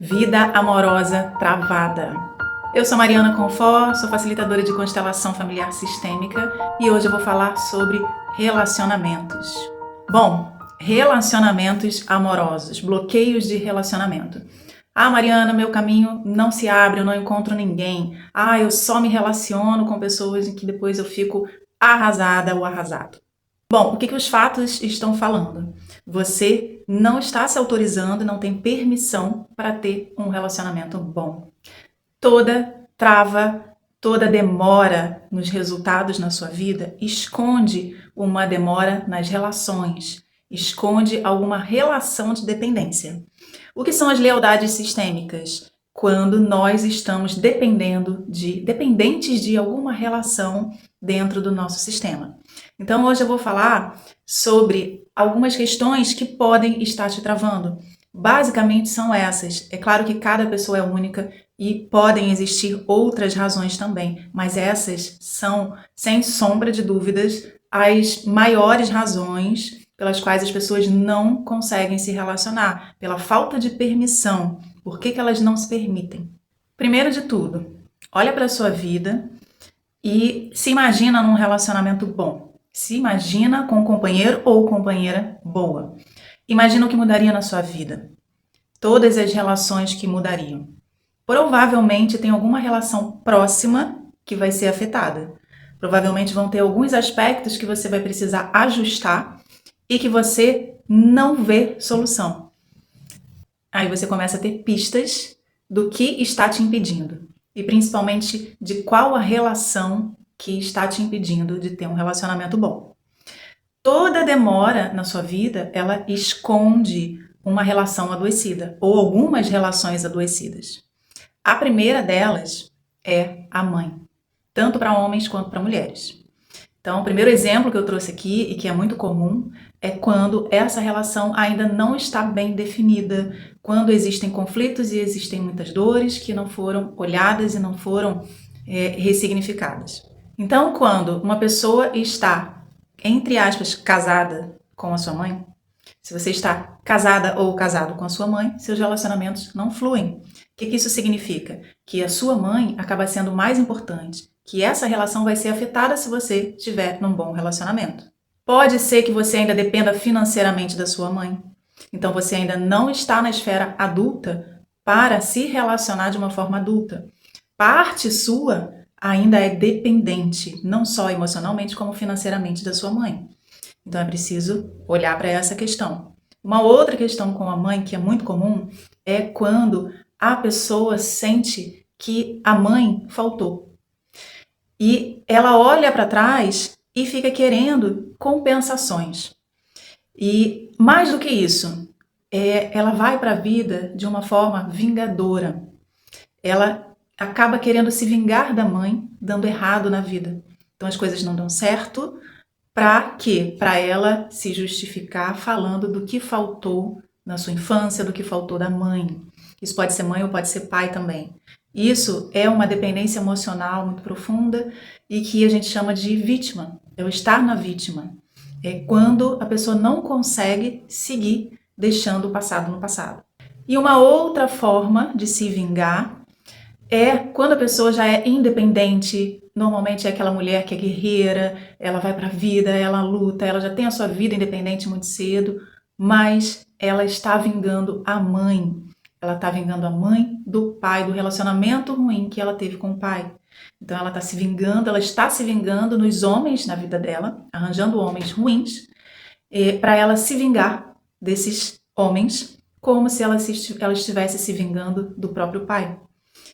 Vida amorosa travada. Eu sou Mariana Confort, sou facilitadora de constelação familiar sistêmica e hoje eu vou falar sobre relacionamentos. Bom, relacionamentos amorosos, bloqueios de relacionamento. Ah, Mariana, meu caminho não se abre, eu não encontro ninguém. Ah, eu só me relaciono com pessoas em que depois eu fico arrasada ou arrasado. Bom, o que os fatos estão falando? Você não está se autorizando, não tem permissão para ter um relacionamento bom. Toda trava, toda demora nos resultados na sua vida esconde uma demora nas relações, esconde alguma relação de dependência. O que são as lealdades sistêmicas? Quando nós estamos dependentes de alguma relação dentro do nosso sistema. Então hoje eu vou falar sobre algumas questões que podem estar te travando. Basicamente são essas. É claro que cada pessoa é única e podem existir outras razões também, mas essas são, sem sombra de dúvidas, as maiores razões pelas quais as pessoas não conseguem se relacionar, pela falta de permissão. Por que elas não se permitem? Primeiro de tudo, olha para a sua vida e se imagina num relacionamento bom. Se imagina com um companheiro ou companheira boa. Imagina o que mudaria na sua vida. Todas as relações que mudariam. Provavelmente tem alguma relação próxima que vai ser afetada. Provavelmente vão ter alguns aspectos que você vai precisar ajustar e que você não vê solução. Aí você começa a ter pistas do que está te impedindo e principalmente de qual a relação que está te impedindo de ter um relacionamento bom. Toda demora na sua vida, ela esconde uma relação adoecida ou algumas relações adoecidas. A primeira delas é a mãe, tanto para homens quanto para mulheres. Então, o primeiro exemplo que eu trouxe aqui, e que é muito comum, é quando essa relação ainda não está bem definida, quando existem conflitos e existem muitas dores que não foram olhadas e não foram ressignificadas. Então, quando uma pessoa está, entre aspas, casada com a sua mãe, se você está casada ou casado com a sua mãe, seus relacionamentos não fluem. O que isso significa? Que a sua mãe acaba sendo mais importante, que essa relação vai ser afetada se você estiver num bom relacionamento. Pode ser que você ainda dependa financeiramente da sua mãe. Então você ainda não está na esfera adulta para se relacionar de uma forma adulta. Parte sua ainda é dependente, não só emocionalmente como financeiramente da sua mãe. Então é preciso olhar para essa questão. Uma outra questão com a mãe que é muito comum é quando a pessoa sente que a mãe faltou. E ela olha para trás e fica querendo compensações. E mais do que isso, ela vai para a vida de uma forma vingadora. Ela acaba querendo se vingar da mãe, dando errado na vida. Então as coisas não dão certo. Para quê? Para ela se justificar falando do que faltou na sua infância, do que faltou da mãe. Isso pode ser mãe ou pode ser pai também. Isso é uma dependência emocional muito profunda e que a gente chama de vítima. É o estar na vítima. É quando a pessoa não consegue seguir deixando o passado no passado. E uma outra forma de se vingar é quando a pessoa já é independente. Normalmente é aquela mulher que é guerreira, ela vai para a vida, ela luta, ela já tem a sua vida independente muito cedo, mas ela está vingando a mãe. Ela está vingando a mãe do pai, do relacionamento ruim que ela teve com o pai. Então ela está se vingando nos homens na vida dela, arranjando homens ruins, para ela se vingar desses homens, como se ela estivesse se vingando do próprio pai.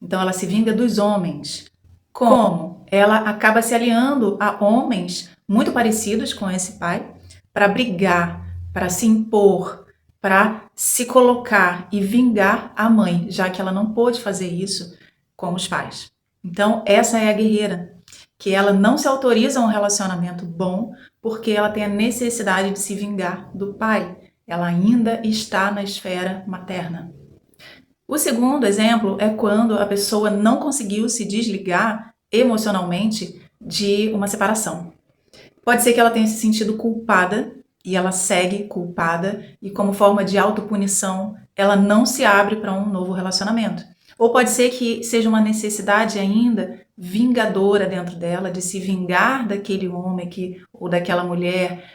Então ela se vinga dos homens. Como? Ela acaba se aliando a homens muito parecidos com esse pai para brigar, para se impor, para se colocar e vingar a mãe, já que ela não pôde fazer isso com os pais. Então essa é a guerreira, que ela não se autoriza a um relacionamento bom porque ela tem a necessidade de se vingar do pai. Ela ainda está na esfera materna. O segundo exemplo é quando a pessoa não conseguiu se desligar emocionalmente de uma separação. Pode ser que ela tenha se sentido culpada e ela segue culpada e como forma de autopunição, ela não se abre para um novo relacionamento. Ou pode ser que seja uma necessidade ainda vingadora dentro dela, de se vingar daquele homem ou daquela mulher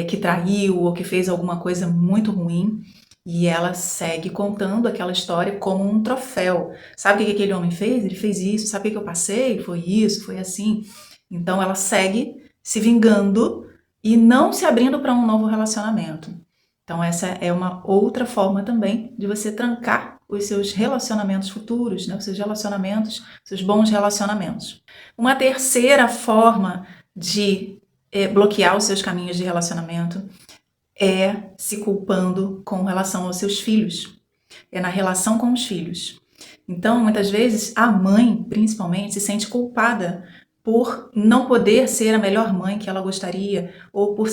que traiu ou que fez alguma coisa muito ruim. E ela segue contando aquela história como um troféu. Sabe o que aquele homem fez? Ele fez isso. Sabe o que eu passei? Foi isso, foi assim. Então ela segue se vingando e não se abrindo para um novo relacionamento. Então essa é uma outra forma também de você trancar os seus relacionamentos futuros, né? Os seus relacionamentos, seus bons relacionamentos. Uma terceira forma de bloquear os seus caminhos de relacionamento é se culpando com relação aos seus filhos. É na relação com os filhos. Então, muitas vezes, a mãe, principalmente, se sente culpada por não poder ser a melhor mãe que ela gostaria, ou por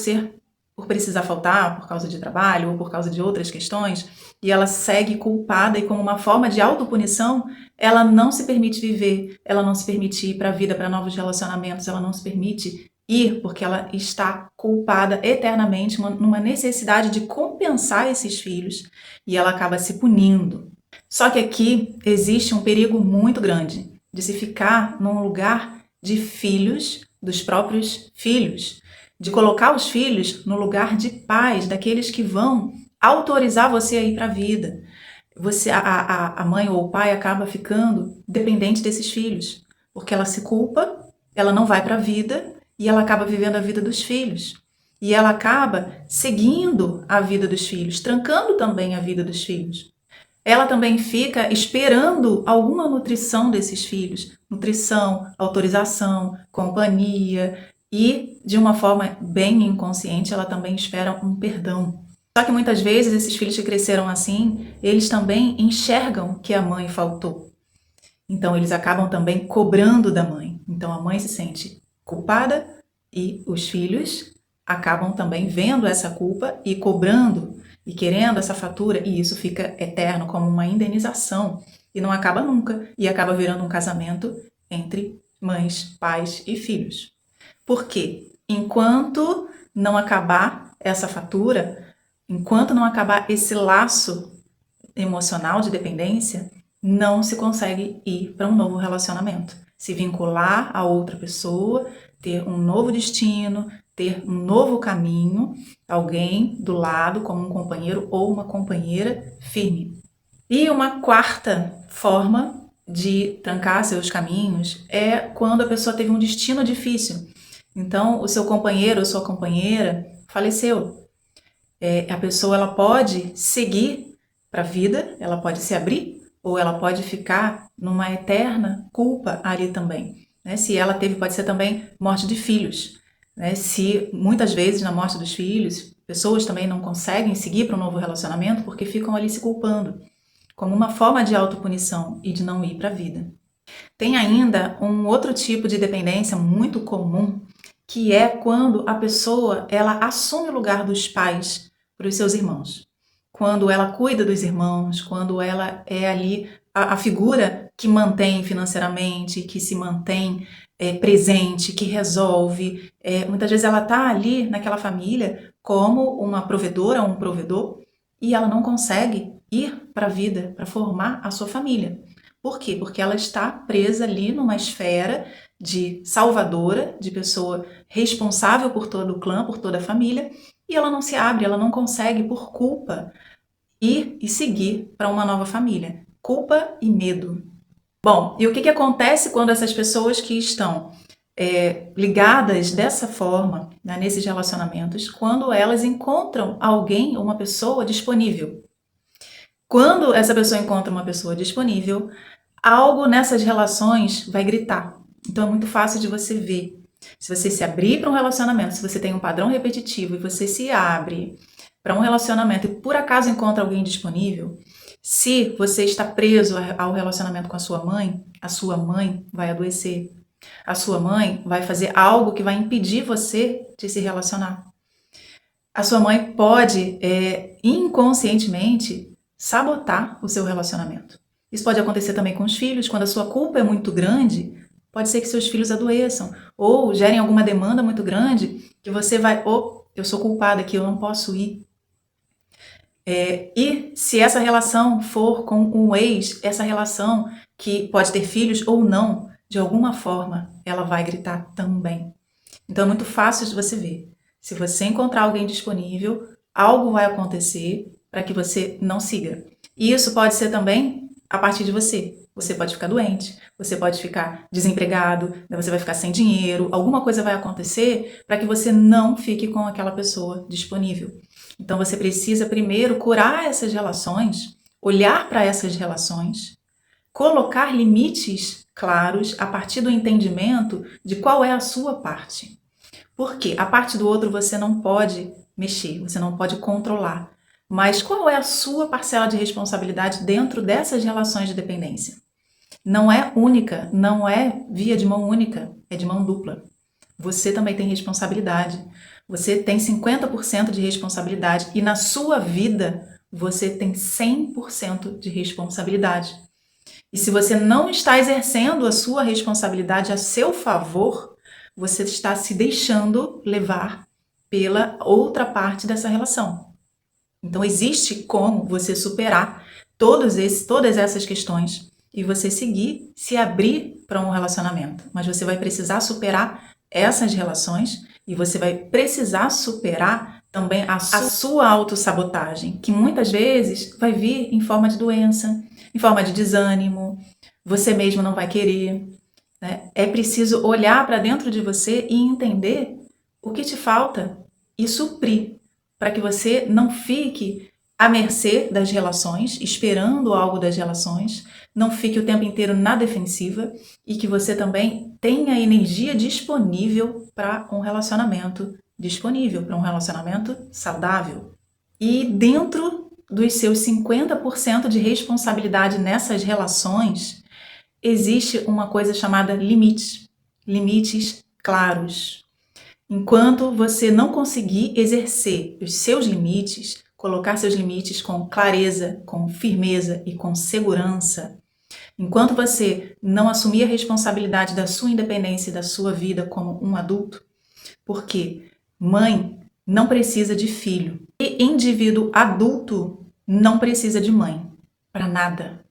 precisar faltar por causa de trabalho ou por causa de outras questões, e ela segue culpada e como uma forma de autopunição, ela não se permite viver, ela não se permite ir para a vida, para novos relacionamentos, ela não se permite ir porque ela está culpada eternamente, numa necessidade de compensar esses filhos, e ela acaba se punindo. Só que aqui existe um perigo muito grande de se ficar num lugar de filhos, dos próprios filhos, de colocar os filhos no lugar de pais, daqueles que vão autorizar você a ir para a vida. A mãe ou o pai acaba ficando dependente desses filhos, porque ela se culpa, ela não vai para a vida e ela acaba vivendo a vida dos filhos. E ela acaba seguindo a vida dos filhos, trancando também a vida dos filhos. Ela também fica esperando alguma nutrição desses filhos, nutrição, autorização, companhia e, de uma forma bem inconsciente, ela também espera um perdão. Só que muitas vezes esses filhos que cresceram assim, eles também enxergam que a mãe faltou. Então eles acabam também cobrando da mãe. Então a mãe se sente culpada e os filhos acabam também vendo essa culpa e cobrando e querendo essa fatura, e isso fica eterno como uma indenização e não acaba nunca, e acaba virando um casamento entre mães, pais e filhos. Por quê? Enquanto não acabar essa fatura, enquanto não acabar esse laço emocional de dependência, não se consegue ir para um novo relacionamento, se vincular a outra pessoa, ter um novo destino, ter um novo caminho, alguém do lado como um companheiro ou uma companheira firme. E uma quarta forma de trancar seus caminhos é quando a pessoa teve um destino difícil. Então, o seu companheiro ou sua companheira faleceu. A pessoa ela pode seguir para a vida, ela pode se abrir ou ela pode ficar numa eterna culpa ali também. Né? Se ela teve, pode ser também morte de filhos. Né? Se muitas vezes na morte dos filhos, pessoas também não conseguem seguir para um novo relacionamento porque ficam ali se culpando, como uma forma de autopunição e de não ir para a vida. Tem ainda um outro tipo de dependência muito comum, que é quando a pessoa ela assume o lugar dos pais para os seus irmãos. Quando ela cuida dos irmãos, quando ela é ali a figura que mantém financeiramente, que se mantém presente, que resolve. Muitas vezes ela está ali naquela família como uma provedora, um provedor, e ela não consegue ir para a vida, para formar a sua família. Por quê? Porque ela está presa ali numa esfera de salvadora, de pessoa responsável por todo o clã, por toda a família, e ela não se abre, ela não consegue, por culpa, ir e seguir para uma nova família. Culpa e medo. Bom, e o que acontece quando essas pessoas que estão ligadas dessa forma, né, nesses relacionamentos, quando elas encontram alguém, uma pessoa disponível? Quando essa pessoa encontra uma pessoa disponível, algo nessas relações vai gritar. Então é muito fácil de você ver. Se você se abrir para um relacionamento, se você tem um padrão repetitivo e você se abre para um relacionamento e por acaso encontra alguém disponível, se você está preso ao relacionamento com a sua mãe vai adoecer. A sua mãe vai fazer algo que vai impedir você de se relacionar. A sua mãe pode, inconscientemente, sabotar o seu relacionamento. Isso pode acontecer também com os filhos, quando a sua culpa é muito grande, pode ser que seus filhos adoeçam ou gerem alguma demanda muito grande que você vai, eu sou culpada aqui, eu não posso ir. E se essa relação for com um ex, essa relação que pode ter filhos ou não, de alguma forma ela vai gritar também. Então é muito fácil de você ver. Se você encontrar alguém disponível, algo vai acontecer para que você não siga. E isso pode ser também a partir de você. Você pode ficar doente, você pode ficar desempregado, você vai ficar sem dinheiro, alguma coisa vai acontecer para que você não fique com aquela pessoa disponível. Então você precisa primeiro curar essas relações, olhar para essas relações, colocar limites claros a partir do entendimento de qual é a sua parte. Porque a parte do outro você não pode mexer, você não pode controlar. Mas qual é a sua parcela de responsabilidade dentro dessas relações de dependência? Não é única, não é via de mão única, é de mão dupla. Você também tem responsabilidade. Você tem 50% de responsabilidade e na sua vida você tem 100% de responsabilidade. E se você não está exercendo a sua responsabilidade a seu favor, você está se deixando levar pela outra parte dessa relação. Então existe como você superar todas essas questões e você seguir, se abrir para um relacionamento. Mas você vai precisar superar essas relações e você vai precisar superar também a sua autossabotagem, que muitas vezes vai vir em forma de doença, em forma de desânimo, você mesmo não vai querer, né? É preciso olhar para dentro de você e entender o que te falta e suprir, para que você não fique à mercê das relações, esperando algo das relações, não fique o tempo inteiro na defensiva e que você também tenha energia disponível para um relacionamento disponível, para um relacionamento saudável. E dentro dos seus 50% de responsabilidade nessas relações, existe uma coisa chamada limites, limites claros. Enquanto você não conseguir exercer os seus limites, colocar seus limites com clareza, com firmeza e com segurança, enquanto você não assumir a responsabilidade da sua independência e da sua vida como um adulto, porque mãe não precisa de filho e indivíduo adulto não precisa de mãe, para nada.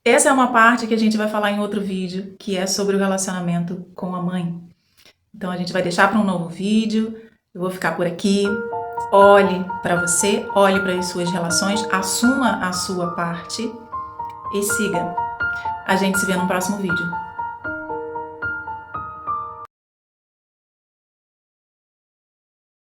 Essa é uma parte que a gente vai falar em outro vídeo, que é sobre o relacionamento com a mãe. Então a gente vai deixar para um novo vídeo. Eu vou ficar por aqui. Olhe para você, olhe para as suas relações, assuma a sua parte e siga. A gente se vê no próximo vídeo.